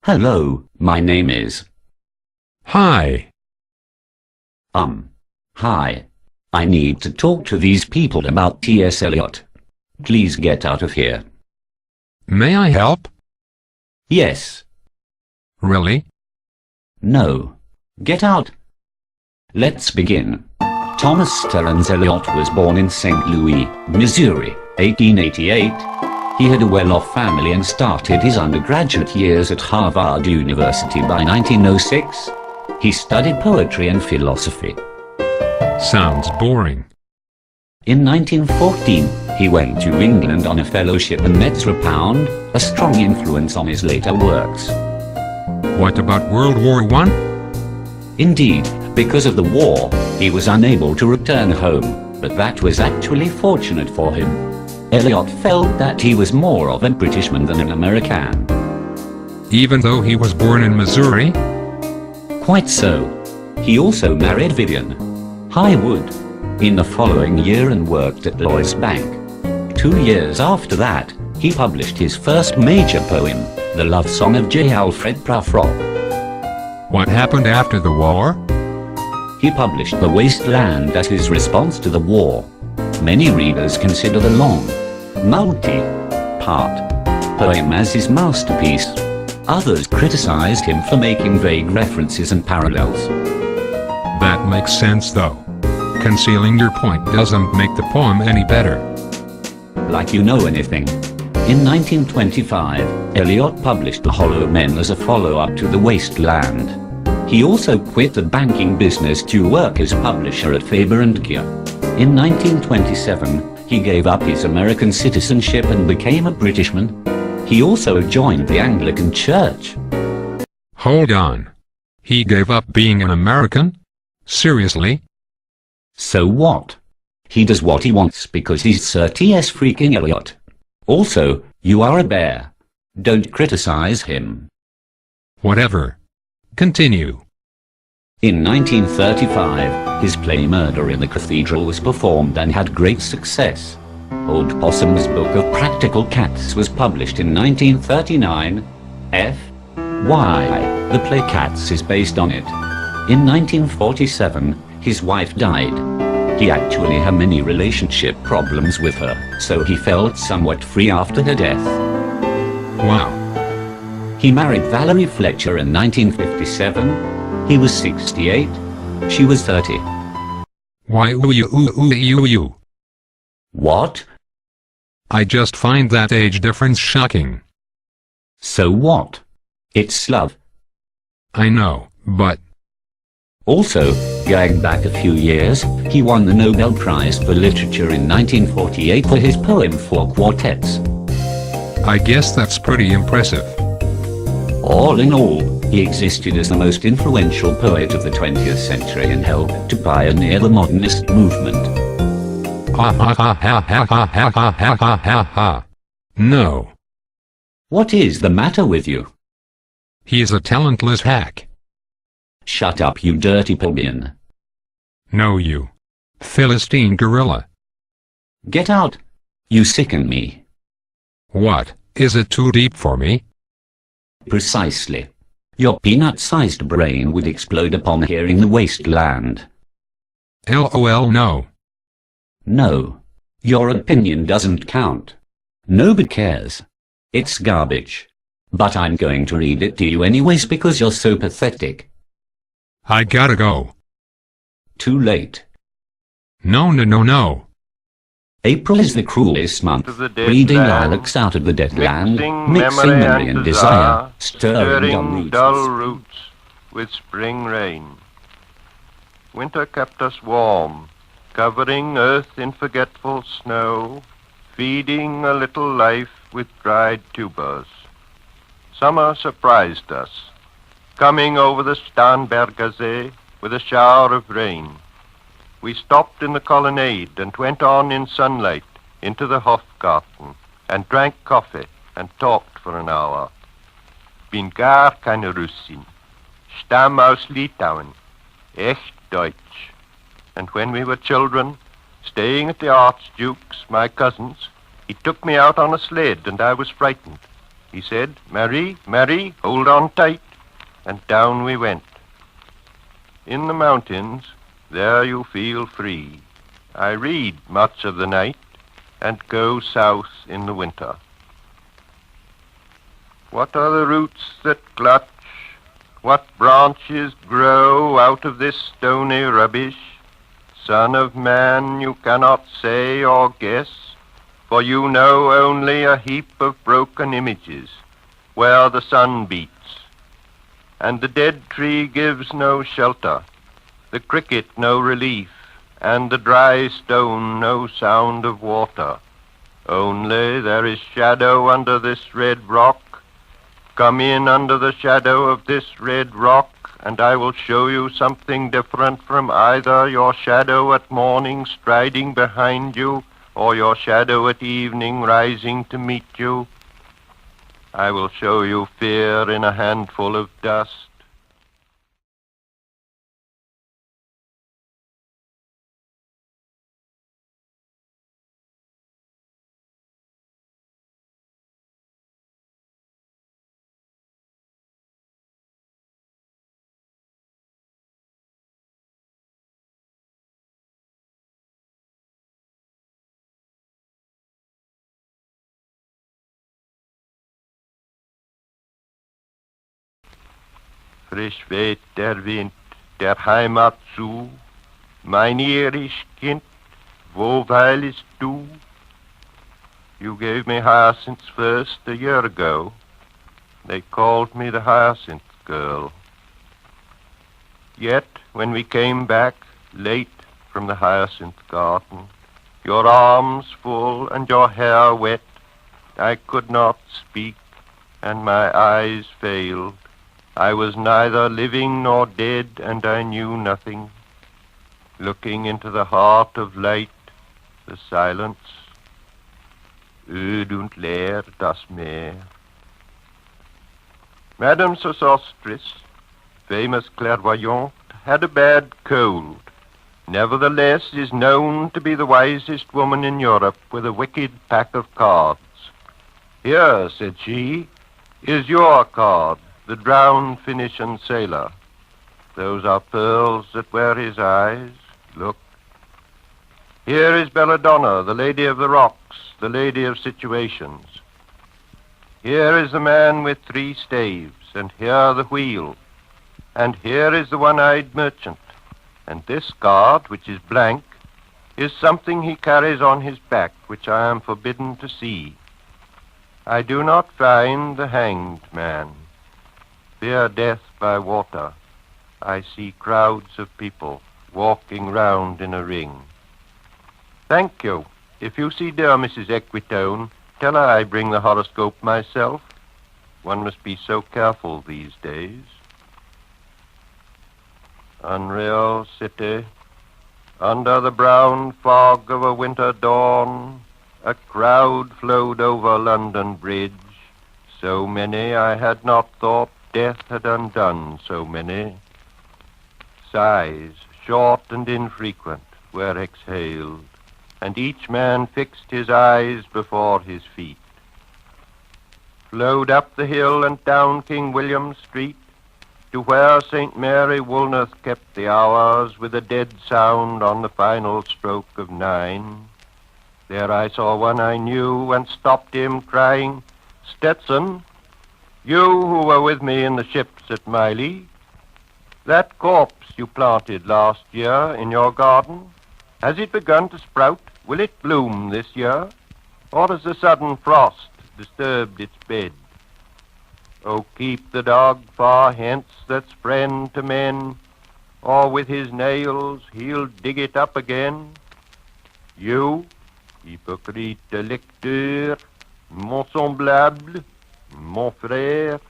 Hello, my name is... Hi. Hi. I need to talk to these people about T.S. Eliot. Please get out of here. May I help? Yes. Really? No. Get out. Let's begin. Thomas Stellens Eliot was born in St. Louis, Missouri, 1888. He had a well-off family and started his undergraduate years at Harvard University by 1906. He studied poetry and philosophy. Sounds boring. In 1914, he went to England on a fellowship and met Ezra Pound, a strong influence on his later works. What about World War I? Indeed, because of the war, he was unable to return home, but that was actually fortunate for him. Eliot felt that he was more of a Britishman than an American. Even though he was born in Missouri? Quite so. He also married Vivian Highwood in the following year and worked at Lloyd's Bank. 2 years after that, he published his first major poem, The Love Song of J. Alfred Prufrock. What happened after the war? He published The Waste Land as his response to the war. Many readers consider the long, multi-part poem as his masterpiece. Others criticized him for making vague references and parallels. That makes sense though. Concealing your point doesn't make the poem any better. Like you know anything. In 1925, Eliot published The Hollow Men as a follow-up to The Waste Land. He also quit the banking business to work as publisher at Faber and Geer. In 1927, he gave up his American citizenship and became a Britishman. He also joined the Anglican Church. Hold on. He gave up being an American? Seriously? So what? He does what he wants because he's Sir T.S. freaking Eliot. Also, you are a bear. Don't criticize him. Whatever. Continue. In 1935, his play Murder in the Cathedral was performed and had great success. Old Possum's Book of Practical Cats was published in 1939. The play Cats is based on it. In 1947, his wife died. He actually had many relationship problems with her, so he felt somewhat free after her death. Wow. He married Valerie Fletcher in 1957. He was 68. She was 30. Why you? What? I just find that age difference shocking. So what? It's love. I know, but... Also, going back a few years, he won the Nobel Prize for Literature in 1948 for his poem Four Quartets. I guess that's pretty impressive. All in all, he existed as the most influential poet of the 20th century and helped to pioneer the modernist movement. No. What is the matter with you? He's a talentless hack. Shut up, you dirty plebeian. No, you Philistine gorilla. Get out. You sicken me. What, is it too deep for me? Precisely. Your peanut-sized brain would explode upon hearing The Waste Land. LOL, no. No. Your opinion doesn't count. Nobody cares. It's garbage. But I'm going to read it to you anyways because you're so pathetic. I gotta go. Too late. No. April is the cruelest month, breeding lilacs out of the dead land, mixing memory and desire, stirring dull roots with spring rain. Winter kept us warm, covering earth in forgetful snow, feeding a little life with dried tubers. Summer surprised us, coming over the Starnbergersee with a shower of rain. We stopped in the colonnade and went on in sunlight into the Hofgarten and drank coffee and talked for an hour. Bin gar keine Russin, stamm aus Litauen, echt Deutsch. And when we were children, staying at the Archduke's, my cousin's, he took me out on a sled and I was frightened. He said, "Mary, Mary, hold on tight," and down we went. In the mountains, there you feel free. I read much of the night and go south in the winter. What are the roots that clutch? What branches grow out of this stony rubbish? Son of man, you cannot say or guess, for you know only a heap of broken images where the sun beats. And the dead tree gives no shelter, the cricket no relief, and the dry stone no sound of water. Only there is shadow under this red rock. Come in under the shadow of this red rock, and I will show you something different from either your shadow at morning striding behind you or your shadow at evening rising to meet you. I will show you fear in a handful of dust. Frisch weht der Wind der Heimat zu, mein irisch Kind, wo weilest du? You gave me hyacinths first a year ago. They called me the hyacinth girl. Yet, when we came back late from the hyacinth garden, your arms full and your hair wet, I could not speak and my eyes failed. I was neither living nor dead, and I knew nothing. Looking into the heart of light, the silence, öd und leer das Meer. Madame Sosostris, famous clairvoyante, had a bad cold. Nevertheless is known to be the wisest woman in Europe with a wicked pack of cards. "Here," said she, "is your card, the drowned Phoenician sailor. Those are pearls that were his eyes. Look. Here is Belladonna, the lady of the rocks, the lady of situations. Here is the man with 3 staves, and here the wheel. And here is the one-eyed merchant. And this card, which is blank, is something he carries on his back, which I am forbidden to see. I do not find the hanged man. Fear death by water. I see crowds of people walking round in a ring. Thank you. If you see dear Mrs. Equitone, tell her I bring the horoscope myself. One must be so careful these days." Unreal city, under the brown fog of a winter dawn, a crowd flowed over London Bridge. So many I had not thought death had undone so many. Sighs, short and infrequent, were exhaled, and each man fixed his eyes before his feet. Flowed up the hill and down King William Street, to where St. Mary Woolnoth kept the hours with a dead sound on the final stroke of 9. There I saw one I knew and stopped him, crying, "Stetson, you who were with me in the ships at Miley, that corpse you planted last year in your garden, has it begun to sprout? Will it bloom this year? Or has the sudden frost disturbed its bed? Oh, keep the dog far hence that's friend to men, or with his nails he'll dig it up again. You, hypocrite lecteur, mon semblable, mon frère,